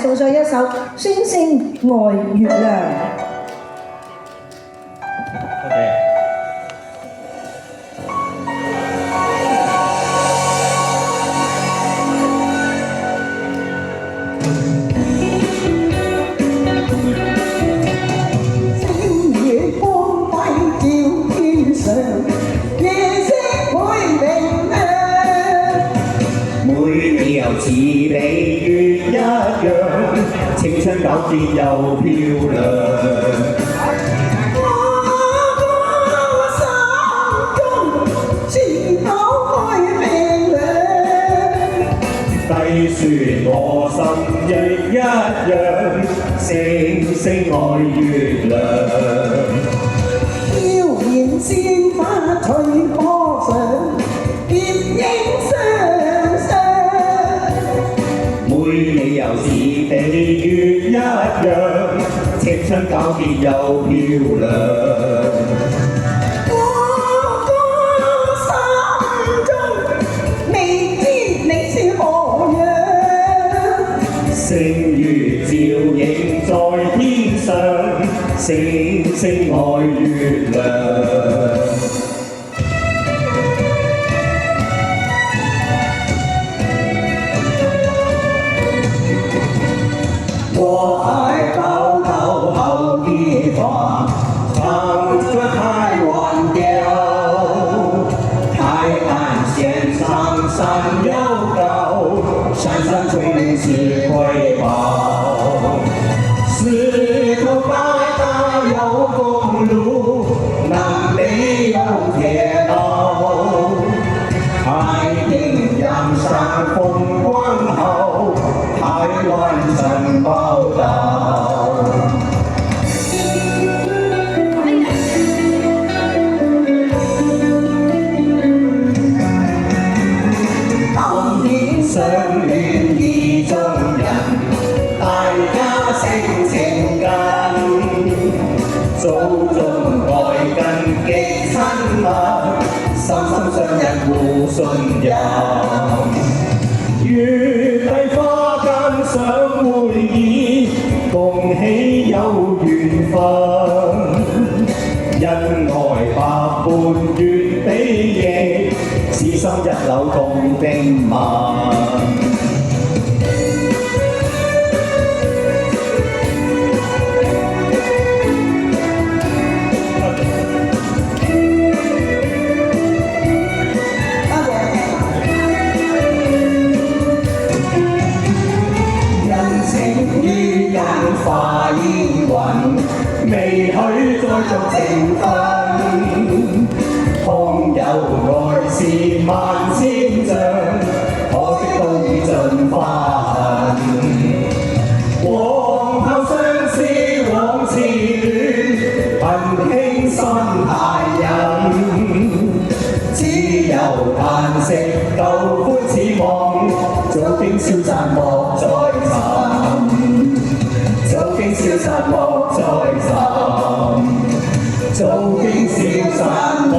送上一首《星星愛月亮》。似你月一樣，青春皎潔又漂亮。我心中是否開明亮？低説我心亦一樣，星星愛月亮。飄然鮮花隨波上，疊影相相。你又似地月一樣，青春皎潔又漂亮。我心中未知你是何樣，星月照映在天上，星星愛月亮。我愛高高好地方，唱着太忘掉。海岸線上山又高，山上垂淚是瑰寶。四通八達有公路，南北有鐵道。太平洋上風光好，台灣城寶島。當天相戀意中人，大家性情近，祖宗愛近極親密，心心相印互信任。月底花間相會意，共喜有緣分。恩愛百般月比翼，此心一縷共冰吻。化煙雲，未許再續情分，空有愛是萬千丈，可惜都已盡花痕。往後相思往似戀，憑輕心太忍，只有嘆息舊歡似夢，早經消散莫再尋。早經消散莫再尋，早經消散莫